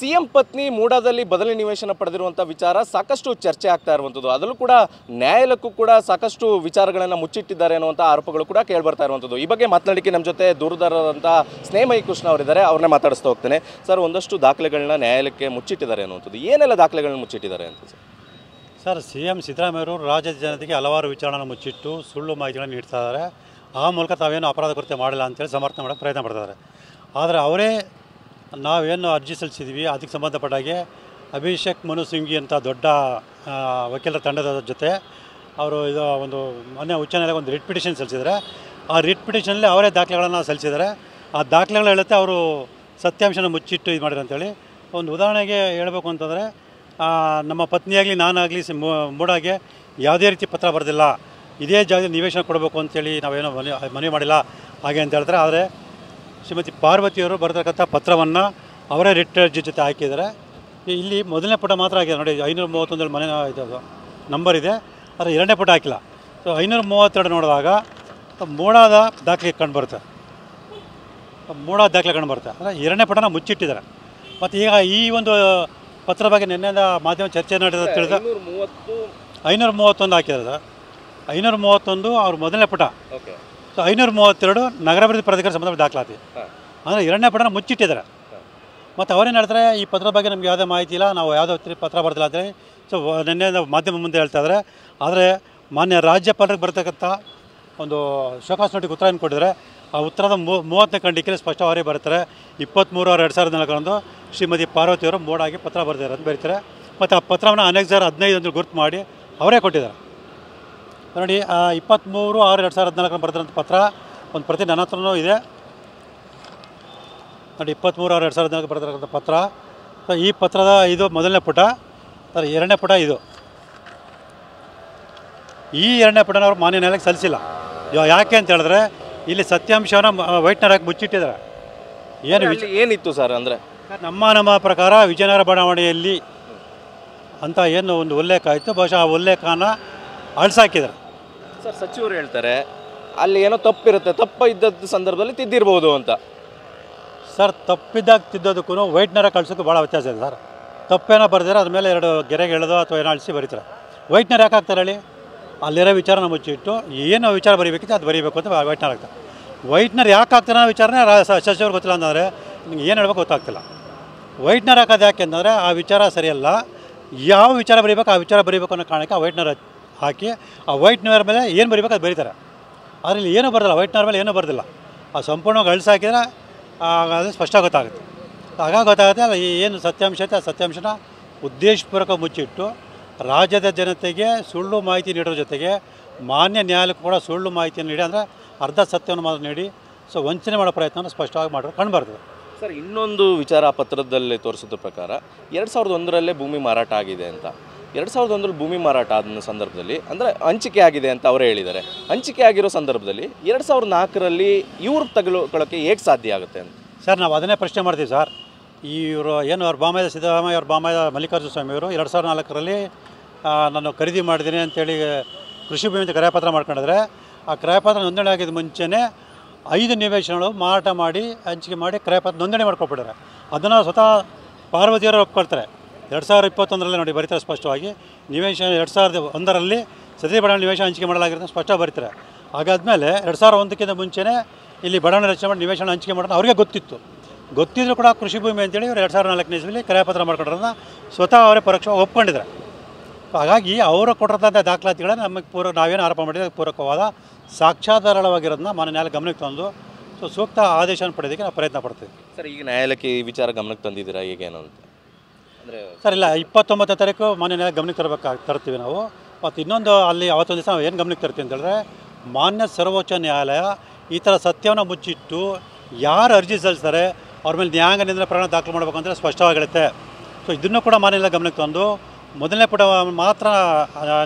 CM ಪತ್ನಿ ಮೂಡಾದಲ್ಲಿ ಬದಲಿ ನಿವೇಶನ ಪಡೆದಿರುವಂಥ ವಿಚಾರ ಸಾಕಷ್ಟು ಚರ್ಚೆ ಆಗ್ತಾ ಇರುವಂಥದ್ದು. ಅದರಲ್ಲೂ ಕೂಡ ನ್ಯಾಯಾಲಯಕ್ಕೂ ಕೂಡ ಸಾಕಷ್ಟು ವಿಚಾರಗಳನ್ನು ಮುಚ್ಚಿಟ್ಟಿದ್ದಾರೆ ಅನ್ನುವಂಥ ಆರೋಪಗಳು ಕೂಡ ಕೇಳಿಬರ್ತಾ ಇರುವಂಥದ್ದು. ಈ ಬಗ್ಗೆ ಮಾತನಾಡಲಿಕ್ಕೆ ನಮ್ಮ ಜೊತೆ ದೂರದಾರರಂಥ ಸ್ನೇಹಮಯಿ ಕೃಷ್ಣ ಅವರಿದ್ದಾರೆ. ಅವ್ರನ್ನೇ ಮಾತಾಡಿಸ್ತಾ ಹೋಗ್ತೇನೆ. ಸರ್, ಒಂದಷ್ಟು ದಾಖಲೆಗಳನ್ನ ನ್ಯಾಯಾಲಯಕ್ಕೆ ಮುಚ್ಚಿಟ್ಟಿದ್ದಾರೆ ಅನ್ನುವಂಥದ್ದು, ಏನೆಲ್ಲ ದಾಖಲೆಗಳನ್ನ ಮುಚ್ಚಿಟ್ಟಿದ್ದಾರೆ ಅಂತ ಸರ್? ಸಿಎಂ ಸಿದ್ದರಾಮಯ್ಯವರು ರಾಜ್ಯದ ಜನತೆಗೆ ಹಲವಾರು ವಿಚಾರಗಳನ್ನು ಮುಚ್ಚಿಟ್ಟು ಸುಳ್ಳು ಮಾಹಿತಿಗಳನ್ನು ನೀಡ್ತಾ ಇದ್ದಾರೆ. ಆ ಮೂಲಕ ತಾವೇನು ಅಪರಾಧ ಕೃತ್ಯ ಮಾಡಿಲ್ಲ ಅಂತೇಳಿ ಸಮರ್ಥನೆ ಮಾಡೋಕ್ಕೆ ಪ್ರಯತ್ನ ಪಡ್ತಾರೆ. ಆದರೆ ಅವರೇ ನಾವೇನು ಅರ್ಜಿ ಸಲ್ಲಿಸಿದ್ವಿ ಅದಕ್ಕೆ ಸಂಬಂಧಪಟ್ಟಾಗೆ ಅಭಿಷೇಕ್ ಮನು ಸಿಂಘಿ ಅಂತ ದೊಡ್ಡ ವಕೀಲರ ತಂಡದ ಜೊತೆ ಅವರು ಇದು ಒಂದು ಮೊನ್ನೆ ಉಚ್ಚ ನ್ಯಾಯಾಲಯಕ್ಕೆ ಒಂದು ರಿಟ್ ಪಿಟಿಷನ್ ಸಲ್ಲಿಸಿದ್ದಾರೆ. ಆ ರಿಟ್ ಪಿಟಿಷನಲ್ಲಿ ಅವರೇ ದಾಖಲೆಗಳನ್ನು ಸಲ್ಲಿಸಿದ್ದಾರೆ. ಆ ದಾಖಲೆಗಳು ಹೇಳುತ್ತೆ ಅವರು ಸತ್ಯಾಂಶನ ಮುಚ್ಚಿಟ್ಟು ಇದು ಮಾಡಿದ್ರು ಅಂತೇಳಿ. ಒಂದು ಉದಾಹರಣೆಗೆ ಹೇಳಬೇಕು ಅಂತಂದರೆ, ನಮ್ಮ ಪತ್ನಿಯಾಗಲಿ ನಾನಾಗಲಿ ಮೂಡಾಗೆ ಯಾವುದೇ ರೀತಿ ಪತ್ರ ಬರೆದಿಲ್ಲ, ಇದೇ ಜಾಗದಲ್ಲಿ ನಿವೇಶನ ಕೊಡಬೇಕು ಅಂತೇಳಿ ನಾವೇನೋ ಮನವಿ ಮಾಡಿಲ್ಲ ಹಾಗೆ ಅಂತ ಹೇಳ್ತಾರೆ. ಆದರೆ ಶ್ರೀಮತಿ ಪಾರ್ವತಿಯವರು ಬರೆತಕ್ಕಂಥ ಪತ್ರವನ್ನು ಅವರೇ ರಿಟ್ ಅರ್ಜಿ ಜೊತೆ ಹಾಕಿದ್ದಾರೆ. ಇಲ್ಲಿ ಮೊದಲನೇ ಪುಟ ಮಾತ್ರ ಆಗಿದೆ ನೋಡಿ, 531 ಮನೆ ಇದು ನಂಬರ್ ಇದೆ, ಆದರೆ ಎರಡನೇ ಪುಟ ಹಾಕಿಲ್ಲ. ಸೊ 532 ನೋಡಿದಾಗ ಮೂಡಾದ ದಾಖಲೆ ಕಂಡುಬರುತ್ತೆ, ಮೂಡಾದ ದಾಖಲೆ ಕಂಡುಬರುತ್ತೆ. ಅಂದರೆ ಎರಡನೇ ಪುಟನ ಮುಚ್ಚಿಟ್ಟಿದ್ದಾರೆ. ಮತ್ತು ಈಗ ಈ ಒಂದು ಪತ್ರ ಬಗ್ಗೆ ನಿನ್ನೆಯಿಂದ ಮಾಧ್ಯಮ ಚರ್ಚೆ ನಡೆದ ತಿಳಿದ 531 ಹಾಕಿದ್ದಾರೆ. 531 ಅವ್ರ ಮೊದಲನೇ ಪುಟ. ಸೊ 532 ನಗರಾಭಿವೃದ್ಧಿ ಪ್ರಾಧಿಕಾರ ಸಂಬಂಧ ದಾಖಲಾತಿ. ಅಂದರೆ ಎರಡನೇ ಪುಟನ ಮುಚ್ಚಿಟ್ಟಿದ್ದಾರೆ. ಮತ್ತು ಅವರೇನು ಹೇಳ್ತಾರೆ, ಈ ಪತ್ರದ ಬಗ್ಗೆ ನಮ್ಗೆ ಯಾವುದೇ ಮಾಹಿತಿ ಇಲ್ಲ, ನಾವು ಯಾವುದೇ ಪತ್ರ ಬರ್ತಿಲ್ಲ ಅಂತೇಳಿ. ಸೊ ನಿನ್ನೆ ಮಾಧ್ಯಮ ಮುಂದೆ ಹೇಳ್ತಾ ಇದ್ದಾರೆ. ಆದರೆ ಮಾನ್ಯ ರಾಜ್ಯಪಾಲರಿಗೆ ಬರ್ತಕ್ಕಂಥ ಒಂದು ಶೋಕಾಸ್ ನೋಟಿಗೆ ಉತ್ತರ ಏನು ಕೊಟ್ಟಿದ್ದಾರೆ, ಆ ಉತ್ತರದ 30ನೇ ಖಂಡಿಕೆಯಲ್ಲಿ ಸ್ಪಷ್ಟವಾಗಿ ಬರ್ತಾರೆ. 23/6/2004 ಶ್ರೀಮತಿ ಪಾರ್ವತಿಯವರು ಮೂಡಾಗಿ ಪತ್ರ ಬರೆದಿದ್ದಾರೆ ಅಂತ ಬರೀತಾರೆ. ಮತ್ತು ಆ ಪತ್ರವನ್ನು ಅನೆಕ್ಸರ್ 15 ಅಂತ ಗುರುತು ಮಾಡಿ ಅವರೇ ಕೊಟ್ಟಿದ್ದಾರೆ ನೋಡಿ. 23/6/2014 ಬರೆದಿರೋಂಥ ಪತ್ರ ಒಂದು ಪ್ರತಿ ನನ್ನ ಹತ್ರನೂ ಇದೆ ನೋಡಿ. 23/6/2014 ಬರೆದಿರೋಂಥ ಪತ್ರ. ಸೊ ಈ ಪತ್ರದ ಇದು ಮೊದಲನೇ ಪುಟ, ಅದರ ಎರಡನೇ ಪುಟ ಇದು. ಈ ಎರಡನೇ ಪುಟನ ಅವ್ರು ಮಾನ್ಯ ನ್ಯಾಯಾಲಯಕ್ಕೆ ಸಲ್ಲಿಸಿಲ್ಲ. ಯಾಕೆ ಅಂತ ಹೇಳಿದ್ರೆ, ಇಲ್ಲಿ ಸತ್ಯಾಂಶವನ್ನು ವೈಟ್ನರ್ ಹಾಕಿ ಮುಚ್ಚಿಟ್ಟಿದ್ದಾರೆ. ಏನಿತ್ತು ಸರ್ ಅಂದರೆ, ನಮ್ಮ ಪ್ರಕಾರ ವಿಜಯನಗರ ಬಡಾವಣೆಯಲ್ಲಿ ಅಂತ ಏನು ಒಂದು ಉಲ್ಲೇಖ ಆಯಿತು, ಬಹುಶಃ ಆ ಉಲ್ಲೇಖನ ಅಳಿಸಾಕಿದ್ದಾರೆ ಸರ್. ಸಚಿವರು ಹೇಳ್ತಾರೆ ಅಲ್ಲಿ ಏನೋ ತಪ್ಪಿರುತ್ತೆ, ಇದ್ದದ ಸಂದರ್ಭದಲ್ಲಿ ತಿದ್ದಿರ್ಬೋದು ಅಂತ. ಸರ್, ತಪ್ಪಿದ್ದಾಗ ತಿದ್ದೋದಕ್ಕೂ ವೈಟ್ನರ ಕಳ್ಸೋಕ್ಕೂ ಭಾಳ ವ್ಯತ್ಯಾಸ ಇದೆ ಸರ್. ತಪ್ಪೇನೋ ಬರೆದಿರೋ ಅದ್ರ ಮೇಲೆ 2 ಗೆರೆಗೆ ಎಳೆದೋ ಅಥವಾ ಏನೋ ಅಳಿಸಿ ಬರೀತಾರೆ. ವೈಟ್ನರ್ ಯಾಕೆ ಹಾಕ್ತಾರೆ ಹೇಳಿ? ಅಲ್ಲಿರೋ ವಿಚಾರನ ಮುಚ್ಚಿಟ್ಟು ಏನು ವಿಚಾರ ಬರೀಬೇಕಿತ್ತು ಅದು ಬರೀಬೇಕು ಅಂತ ವೈಟ್ನರ್ ಆಗ್ತಾರೆ. ವೈಟ್ನರ್ ಯಾಕೆ ಹಾಕ್ತಾರೆ ಅನ್ನೋ ವಿಚಾರನೇ ಸಚಿವರು ಗೊತ್ತಿಲ್ಲ ಅಂತಂದರೆ ನಿಮ್ಗೆ ಏನು ಹೇಳ್ಬೇಕು ಗೊತ್ತಾಗ್ತಿಲ್ಲ. ವೈಟ್ನರ್ ಹಾಕೋದು ಯಾಕೆ ಅಂತಂದರೆ ಆ ವಿಚಾರ ಸರಿಯಲ್ಲ, ಯಾವ ವಿಚಾರ ಬರೀಬೇಕು ಆ ವಿಚಾರ ಬರೀಬೇಕು ಅನ್ನೋ ಕಾರಣಕ್ಕೆ ಆ ವೈಟ್ನರ್ ಹಾಕಿ ಆ ವೈಟ್ನರ್ ಮೇಲೆ ಏನು ಬರೀಬೇಕು ಅದು ಬರೀತಾರೆ. ಆದರೆ ಇಲ್ಲಿ ಏನೂ ಬರೋದಿಲ್ಲ, ವೈಟ್ನರ್ ಮೇಲೆ ಏನೂ ಬರೋದಿಲ್ಲ. ಆ ಸಂಪೂರ್ಣವಾಗಿ ಅಳಿಸಾಕಿದ್ರೆ ಅದು ಸ್ಪಷ್ಟ ಗೊತ್ತಾಗುತ್ತೆ. ಹಾಗಾಗಿ ಗೊತ್ತಾಗುತ್ತೆ ಅದು ಏನು ಸತ್ಯಾಂಶ ಐತೆ ಆ ಸತ್ಯಾಂಶನ ಉದ್ದೇಶಪೂರ್ವಕ ಮುಚ್ಚಿಟ್ಟು ರಾಜ್ಯದ ಜನತೆಗೆ ಸುಳ್ಳು ಮಾಹಿತಿ ನೀಡೋದ್ರ ಜೊತೆಗೆ ಮಾನ್ಯ ನ್ಯಾಯಾಲಯಕ್ಕೂ ಕೂಡ ಸುಳ್ಳು ಮಾಹಿತಿಯನ್ನು ನೀಡಿ, ಅಂದರೆ ಅರ್ಧ ಸತ್ಯವನ್ನು ಮಾತ್ರ ನೀಡಿ ಸೊ ವಂಚನೆ ಮಾಡೋ ಪ್ರಯತ್ನವನ್ನು ಸ್ಪಷ್ಟವಾಗಿ ಮಾಡೋದು ಕಂಡುಬರ್ತದೆ ಸರ್. ಇನ್ನೊಂದು ವಿಚಾರ ಪತ್ರದಲ್ಲಿ ತೋರಿಸಿದ ಪ್ರಕಾರ 2001ರಲ್ಲೇ ಭೂಮಿ ಮಾರಾಟ ಆಗಿದೆ ಅಂತ. 2001ರಲ್ಲಿ ಭೂಮಿ ಮಾರಾಟ ಆದ ಸಂದರ್ಭದಲ್ಲಿ ಅಂದರೆ ಹಂಚಿಕೆ ಆಗಿದೆ ಅಂತ ಅವರೇ ಹೇಳಿದ್ದಾರೆ. ಹಂಚಿಕೆ ಆಗಿರೋ ಸಂದರ್ಭದಲ್ಲಿ 2004ರಲ್ಲಿ ಇವ್ರು ತಗೊಳ್ಳೋಕ್ಕೆ ಹೇಗೆ ಸಾಧ್ಯ ಆಗುತ್ತೆ ಅಂತ ಸರ್ ನಾವು ಅದನ್ನೇ ಪ್ರಶ್ನೆ ಮಾಡ್ತೀವಿ ಸರ್. ಇವರು ಏನು ಅವ್ರ ಬಾಮೈದ ಸಿದ್ದರಾಮಯ್ಯ ಅವ್ರ ಬಾಮೈದ ಮಲ್ಲಿಕಾರ್ಜುನ ಸ್ವಾಮಿಯವರು 2004ರಲ್ಲಿ ನಾನು ಖರೀದಿ ಮಾಡಿದ್ದೀನಿ ಅಂತೇಳಿ ಕೃಷಿ ಭೂಮಿ ಅಂತ ಕ್ರಯಪತ್ರ ಮಾಡ್ಕೊಂಡಿದ್ರೆ, ಆ ಕ್ರಯಪತ್ರ ನೋಂದಣಿ ಆಗಿದ್ದ ಮುಂಚೆನೇ 5 ನಿವೇಶನಗಳು ಮಾರಾಟ ಮಾಡಿ ಹಂಚಿಕೆ ಮಾಡಿ ಕ್ರಯಪತ್ರ ನೋಂದಣಿ ಮಾಡ್ಕೊಬಿಟ್ಟಾರೆ. ಅದನ್ನು ಸ್ವತಃ ಪಾರ್ವತಿಯವರು ಒಪ್ಕೊಳ್ತಾರೆ. 2021ರಲ್ಲಿ ನೋಡಿ ಬರೀತಾರೆ ಸ್ಪಷ್ಟವಾಗಿ, ನಿವೇಶನ 2001ರಲ್ಲಿ ಸದರಿ ಬಡಾವಣೆ ನಿವೇಶನ ಹಂಚಿಕೆ ಮಾಡಲಾಗಿರೋದು ಸ್ಪಷ್ಟ ಬರೀತಾರೆ. ಹಾಗಾದ್ಮೇಲೆ 2001ಕ್ಕಿಂತ ಮುಂಚೆನೇ ಇಲ್ಲಿ ಬಡಾವಣೆ ರಚನೆ ಮಾಡಿ ನಿವೇಶನ ಹಂಚಿಕೆ ಮಾಡೋದು ಅವ್ರಿಗೆ ಗೊತ್ತಿದ್ದರೂ ಕೂಡ ಕೃಷಿ ಭೂಮಿ ಅಂತೇಳಿ ಇವರು 2004ನೇ ಇಸ್ವಿಲಿ ಕ್ರಯಪತ್ರ ಮಾಡ್ಕೊಂಡ್ರನ್ನ ಸ್ವತಃ ಅವರೇ ಪರೋಕ್ಷವಾಗಿ ಒಪ್ಕೊಂಡಿದ್ದಾರೆ. ಹಾಗಾಗಿ ಅವರು ಕೊಟ್ಟಿರೋಂಥ ದಾಖಲಾತಿಗಳನ್ನ ನಮಗೆ ನಾವೇನು ಆರೋಪ ಮಾಡಿದ್ರೆ ಪೂರಕವಾದ ಸಾಕ್ಷಾಧಾರವಾಗಿರೋದನ್ನ ಮಾನ್ಯ ನ್ಯಾಯಾಲಯ ಗಮನಕ್ಕೆ ತಂದು ಸೊ ಸೂಕ್ತ ಆದೇಶವನ್ನು ಪಡೆಯೋದಕ್ಕೆ ನಾವು ಪ್ರಯತ್ನ ಪಡ್ತೀವಿ ಸರ್. ಈಗ ನ್ಯಾಯಾಲಯಕ್ಕೆ ಈ ವಿಚಾರ ಗಮನಕ್ಕೆ ತಂದಿದ್ದೀರಾ ಈಗೇನು ಅಂತ ಅಂದರೆ? ಸರ್ ಇಲ್ಲ, 29ನೇ ತಾರೀಕು ಮಾನ್ಯ ನ್ಯಾಯಾಲಯ ಗಮನಕ್ಕೆ ತರ್ತೀವಿ ನಾವು. ಮತ್ತು ಇನ್ನೊಂದು ಅಲ್ಲಿ ಅವತ್ತೊಂದು ದಿವಸ ನಾವು ಏನು ಗಮನಕ್ಕೆ ತರ್ತೀವಿ ಅಂತ ಹೇಳಿದ್ರೆ, ಮಾನ್ಯ ಸರ್ವೋಚ್ಚ ನ್ಯಾಯಾಲಯ ಈ ಥರ ಸತ್ಯವನ್ನು ಮುಚ್ಚಿಟ್ಟು ಯಾರು ಅರ್ಜಿ ಸಲ್ಲಿಸ್ತಾರೆ ಅವ್ರ ಮೇಲೆ ನ್ಯಾಯಾಂಗ ನಿಂದನೆ ಪ್ರಕರಣ ದಾಖಲು ಮಾಡಬೇಕು ಅಂತ ಸ್ಪಷ್ಟವಾಗಿರುತ್ತೆ. ಸೊ ಇದನ್ನು ಕೂಡ ಮಾನ್ಯ ನ್ಯಾಯಾಲಯ ಗಮನಕ್ಕೆ ತಂದು ಮೊದಲನೇ ಪುಟ ಮಾತ್ರ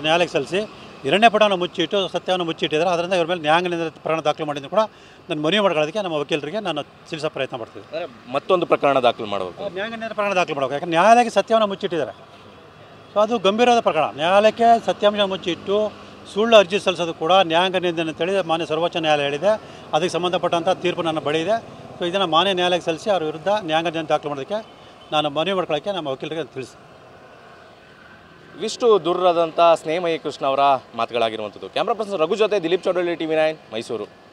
ನ್ಯಾಯಾಲಯಕ್ಕೆ ಸಲ್ಲಿಸಿ ಎರಡನೇ ಪುಟವನ್ನು ಮುಚ್ಚಿಟ್ಟು ಸತ್ಯವನ್ನು ಮುಚ್ಚಿಟ್ಟಿದ್ದಾರೆ. ಅದರಿಂದ ಇವ್ರ ಮೇಲೆ ನ್ಯಾಯಾಂಗ ನಿಂದನೆ ಪ್ರಕರಣ ದಾಖಲು ಮಾಡಿದ್ರು ಕೂಡ ನಾನು ಮನವಿ ಮಾಡ್ಕೊಳ್ಳೋದಕ್ಕೆ ನಮ್ಮ ವಕೀಲರಿಗೆ ನಾನು ತಿಳಿಸೋ ಪ್ರಯತ್ನ ಮಾಡ್ತೀನಿ. ಮತ್ತೊಂದು ಪ್ರಕರಣ ದಾಖಲು ಮಾಡಬೇಕು, ನ್ಯಾಯಾಂಗ ನಿಂದನೆ ಪ್ರಕರಣ ದಾಖಲು ಮಾಡಬೇಕು. ಯಾಕಂದರೆ ನ್ಯಾಯಾಲಯಕ್ಕೆ ಸತ್ಯವನ್ನು ಮುಚ್ಚಿಟ್ಟಿದ್ದಾರೆ. ಸೊ ಅದು ಗಂಭೀರವಾದ ಪ್ರಕರಣ. ನ್ಯಾಯಾಲಯಕ್ಕೆ ಸತ್ಯಾಂಶ ಮುಚ್ಚಿಟ್ಟು ಸುಳ್ಳು ಅರ್ಜಿ ಸಲ್ಲಿಸೋದು ಕೂಡ ನ್ಯಾಯಾಂಗ ನಿಂದನೆ ಅಂತೇಳಿ ಮಾನ್ಯ ಸರ್ವೋಚ್ಚ ನ್ಯಾಯಾಲಯ ಹೇಳಿದೆ. ಅದಕ್ಕೆ ಸಂಬಂಧಪಟ್ಟಂಥ ತೀರ್ಪು ನನ್ನ ಬಳಿ ಇದೆ. ಸೊ ಇದನ್ನು ಮಾನ್ಯ ನ್ಯಾಯಾಲಯಕ್ಕೆ ಸಲ್ಲಿಸಿ ಅವ್ರ ವಿರುದ್ಧ ನ್ಯಾಯಾಂಗ ನಿಂದನೆ ದಾಖಲು ಮಾಡೋದಕ್ಕೆ ನಾನು ಮನವಿ ಮಾಡ್ಕೊಳ್ಳೋಕ್ಕೆ ನಮ್ಮ ವಕೀಲರಿಗೆ ತಿಳಿಸಿ. ಇವಿಷ್ಟು ದೂರರಾದಂಥ ಸ್ನೇಹಮಯಿ ಕೃಷ್ಣ ಅವರ ಮಾತುಗಳಾಗಿರುವಂಥದ್ದು. ಕ್ಯಾಮ್ರಾ ಪರ್ಸನ್ ರಘು ಜೊತೆ ದಿಲೀಪ್ ಚೌಡಳ್ಳಿ, TV9 ಮೈಸೂರು.